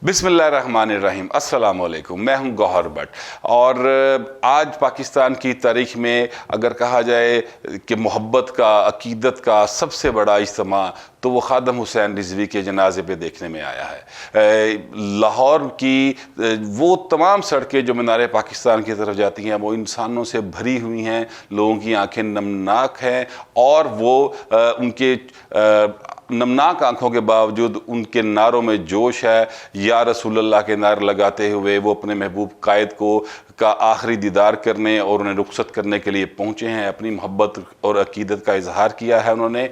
बिस्मिल्लाहिर्रहमानिर्रहीम। अस्सलाम वालेकुम। मैं हूं गौहर भट्ट और आज पाकिस्तान की तारीख़ में अगर कहा जाए कि मोहब्बत का, अकीदत का सबसे बड़ा इज्तिमा तो वो खादम हुसैन रिजवी के जनाजे पे देखने में आया है। लाहौर की वो तमाम सड़कें जो मीनार पाकिस्तान की तरफ जाती हैं वो इंसानों से भरी हुई हैं, लोगों की आंखें नमनाक हैं और वो उनके नमनाक आंखों के बावजूद उनके नारों में जोश है। या रसूलुल्लाह के नारे लगाते हुए वो अपने महबूब कायद को का आखिरी दीदार करने और उन्हें रुखसत करने के लिए पहुँचे हैं। अपनी मोहब्बत और अकीदत का इजहार किया है उन्होंने।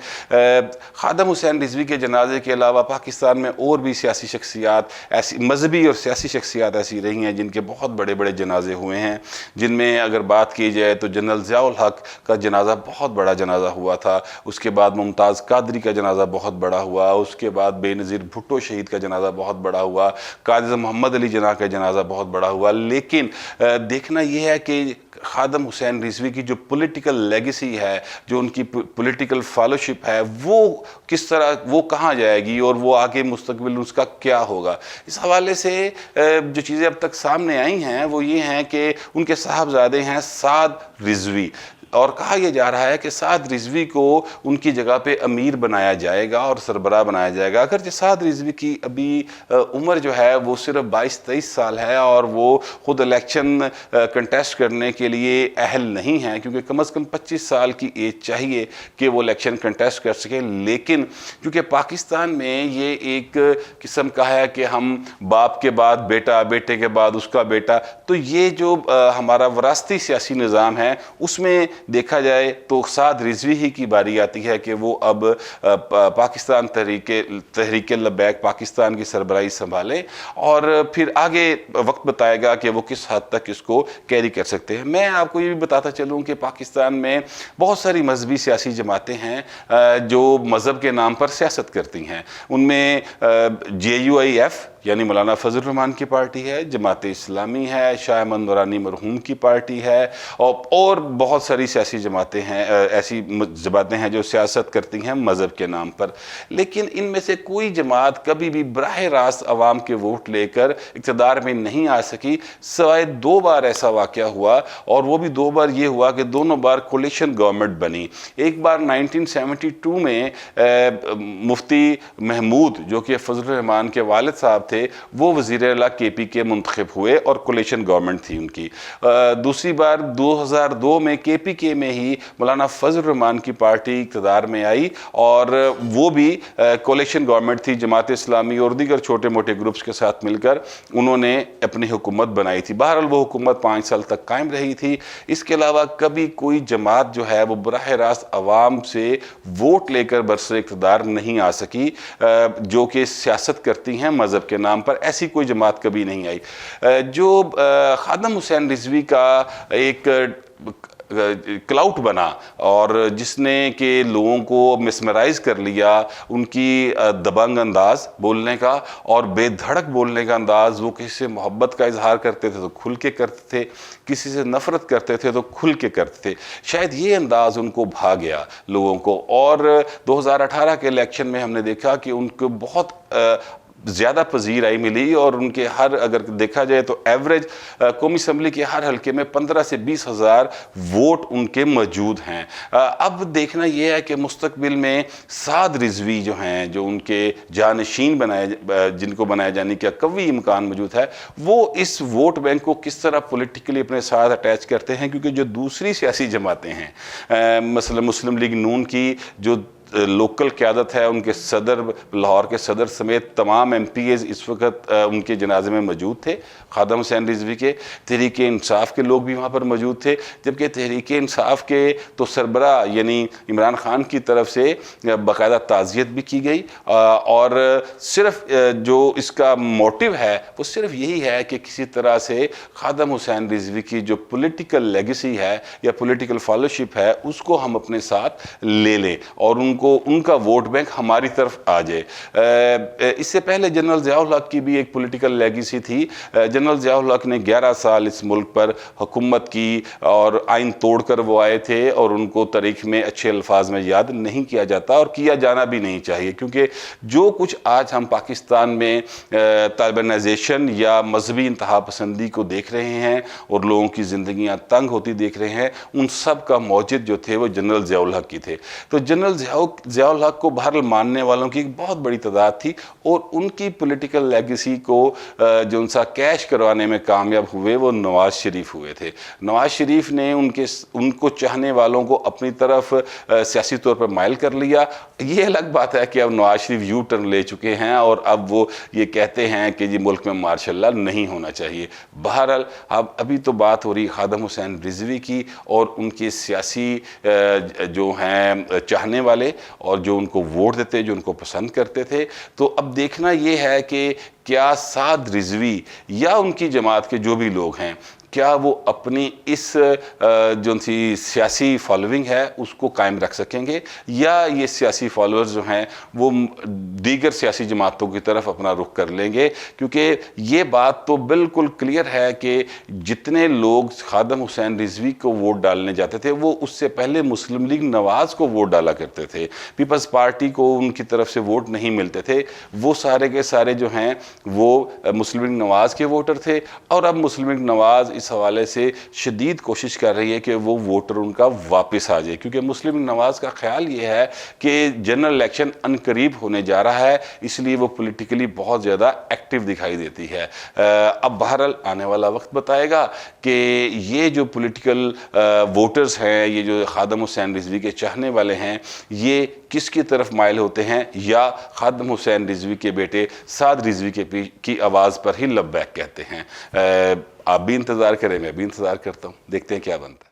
खादम हुसैन रिजवी के जनाजे के अलावा पाकिस्तान में और भी सियासी शख्सियात ऐसी, मजहबी और सियासी शख्सियात ऐसी रही हैं जिनके बहुत बड़े बड़े जनाजे हुए हैं, जिनमें अगर बात की जाए तो जनरल ज़ियाउल हक का जनाजा बहुत बड़ा जनाजा हुआ था। उसके बाद मुमताज़ कादरी का जनाजा बहुत बड़ा हुआ। उसके बाद बेनज़ीर भुट्टो शहीद का जनाजा बहुत बड़ा हुआ। कादिर मोहम्मद अली जना का जनाजा बहुत बड़ा हुआ। लेकिन देखना यह है कि खादम हुसैन रिजवी की जो पॉलिटिकल लेगेसी है, जो उनकी पॉलिटिकल फॉलोशिप है, वो किस तरह, वो कहाँ जाएगी और वो आगे मुस्तकबिल उसका क्या होगा। इस हवाले से जो चीज़ें अब तक सामने आई हैं वो ये हैं कि उनके साहबजादे हैं साद रिजवी, और कहा यह जा रहा है कि साद रिजवी को उनकी जगह पे अमीर बनाया जाएगा और सरबराह बनाया जाएगा। अगर साद रिजवी की अभी उम्र जो है वो सिर्फ 22-23 साल है और वो ख़ुद इलेक्शन कंटेस्ट करने के लिए अहल नहीं है, क्योंकि कम से कम 25 साल की एज चाहिए कि वो इलेक्शन कंटेस्ट कर सके। लेकिन क्योंकि पाकिस्तान में ये एक किस्म का है कि हम बाप के बाद बेटा, बेटे के बाद उसका बेटा, तो ये जो हमारा वरासती सियासी निज़ाम है उसमें देखा जाए तो साद रिजवी ही की बारी आती है कि वो अब पाकिस्तान तहरीक लबैक पाकिस्तान की सरबराही संभालें और फिर आगे वक्त बताएगा कि वो किस हद तक इसको कैरी कर सकते हैं। मैं आपको ये भी बताता चलूँ कि पाकिस्तान में बहुत सारी मजहबी सियासी जमातें हैं जो मज़हब के नाम पर सियासत करती हैं। उनमें JUIF यानी मौलाना फजल रहमान की पार्टी है, जमात इस्लामी है, शाह अहमद नूरानी मरहूम की पार्टी है और बहुत सारी सियासी जमातें हैं, ऐसी जमातें हैं जो सियासत करती हैं मज़हब के नाम पर। लेकिन इनमें से कोई जमात कभी भी बराह रास्त अवाम के वोट लेकर इक़्तिदार में नहीं आ सकी, सिवाय 2 बार ऐसा वाक़या हुआ, और वो भी 2 बार ये हुआ कि दोनों बार कोलिशन गवर्नमेंट बनी। एक बार 1972 में मुफ्ती महमूद जो कि फजल रहमान के वालिद साहब थे, वो वज़ीर आला KP के मुंतखब हुए और कोलिशन गवर्नमेंट थी उनकी। दूसरी बार 2002 में KPK में ही मौलाना फजल रहमान की पार्टी इक़्तिदार में आई और वो भी कोलिशन गवर्नमेंट थी। जमात इस्लामी और दीगर छोटे मोटे ग्रुप्स के साथ मिलकर उन्होंने अपनी हुकूमत बनाई थी। बहरहाल वो हुकूमत 5 साल तक कायम रही थी। इसके अलावा कभी कोई जमात जो है वो बराह रास्त अवाम से वोट लेकर बरसर इक़्तिदार नहीं आ सकी, जो कि सियासत करती हैं मज़हब के नाम पर। ऐसी कोई जमात कभी नहीं आई। जो खादम हुसैन रिजवी का एक क्लाउट बना और जिसने के लोगों को मिसमराइज़ कर लिया, उनकी दबंग अंदाज़ बोलने का और बेधड़क बोलने का अंदाज़, वो किसी से मोहब्बत का इजहार करते थे तो खुल के करते थे, किसी से नफ़रत करते थे तो खुल के करते थे। शायद ये अंदाज़ उनको भा गया लोगों को, और 2018 के इलेक्शन में हमने देखा कि उनको बहुत ज़्यादा पजीराई मिली और उनके हर, अगर देखा जाए तो एवरेज कौमी असम्बली के हर हल्के में 15 से 20 हज़ार वोट उनके मौजूद हैं। अब देखना यह है कि मुस्तकबिल में साद रिजवी जो हैं, जो उनके जानशीन जिनको बनाए जाने का कवी इम्कान मौजूद है, वो इस वोट बैंक को किस तरह पॉलिटिकली अपने साथ अटैच करते हैं। क्योंकि जो दूसरी सियासी जमातें हैं, मसलन मुस्लिम लीग नून की जो लोकल क़यादत है, उनके सदर, लाहौर के सदर समेत तमाम MPs इस वक्त उनके जनाजे में मौजूद थे, खादम हुसैन रिजवी के। तहरीक इंसाफ के लोग भी वहाँ पर मौजूद थे, जबकि तहरीक इंसाफ के तो सरबराह यानी इमरान खान की तरफ से बाकायदा ताज़ियत भी की गई, और सिर्फ जो इसका मोटिव है वो सिर्फ यही है कि किसी तरह से खादम हुसैन रिजवी की जो पॉलिटिकल लेगेसी है या पॉलिटिकल फॉलोशिप है उसको हम अपने साथ ले लें और उनका वोट बैंक हमारी तरफ आ जाए। इससे पहले जनरल ज़ियाउल हक की भी एक पॉलिटिकल लेगेसी थी। जनरल ज़ियाउल हक ने 11 साल इस मुल्क पर हुकूमत की और आइन तोड़कर वो आए थे, और उनको तारीख में अच्छे अल्फाज में याद नहीं किया जाता और किया जाना भी नहीं चाहिए, क्योंकि जो कुछ आज हम पाकिस्तान में तालिबानाइजेशन या मजहबी इंतहा पसंदी को देख रहे हैं और लोगों की ज़िंदगियां तंग होती देख रहे हैं, उन सब का मौजिद जो थे वो जनरल ज़ियाउल हक की थे। तो जनरल ज़ियाउल हक को बहरहाल मानने वालों की एक बहुत बड़ी तादाद थी, और उनकी पॉलिटिकल लेगेसी को जो उनसा कैश करवाने में कामयाब हुए वो नवाज शरीफ हुए थे। नवाज शरीफ ने उनको चाहने वालों को अपनी तरफ सियासी तौर पर माइल कर लिया। ये अलग बात है कि अब नवाज शरीफ यू टर्न ले चुके हैं और अब वो ये कहते हैं कि जी मुल्क में मार्शल लॉ नहीं होना चाहिए। बहरहाल अब अभी तो बात हो रही खादम हुसैन रिजवी की और उनके सियासी जो हैं चाहने वाले और जो उनको वोट देते, जो उनको पसंद करते थे। तो अब देखना ये है कि क्या साद रिजवी या उनकी जमात के जो भी लोग हैं, क्या वो अपनी इस जो सी सियासी फॉलोइंग है उसको कायम रख सकेंगे, या ये सियासी फॉलोअर्स जो हैं वो दीगर सियासी जमातों की तरफ अपना रुख कर लेंगे। क्योंकि ये बात तो बिल्कुल क्लियर है कि जितने लोग खादम हुसैन रिजवी को वोट डालने जाते थे वो उससे पहले मुस्लिम लीग नवाज़ को वोट डाला करते थे। पीपल्स पार्टी को उनकी तरफ से वोट नहीं मिलते थे। वो सारे के सारे जो हैं वो मुस्लिम लीग नवाज़ के वोटर थे, और अब मुस्लिम लीग नवाज़ इस हवाले से शदीद कोशिश कर रही है कि वो वोटर उनका वापस आ जाए, क्योंकि मुस्लिम लीग नवाज़ का ख्याल ये है कि जनरल इलेक्शन अनकरीब होने जा रहा है, इसलिए वो पॉलिटिकली बहुत ज़्यादा एक्टिव दिखाई देती है। अब बहरहाल आने वाला वक्त बताएगा कि ये जो पॉलिटिकल वोटर्स हैं, ये जो खादम हुसैन रिजवी के चाहने वाले हैं, ये किसकी तरफ माइल होते हैं, या खादम हुसैन रिजवी के बेटे साद रिजवी की आवाज़ पर ही लब्बैक कहते हैं। आप भी इंतज़ार करें, मैं भी इंतज़ार करता हूँ, देखते हैं क्या बनता है।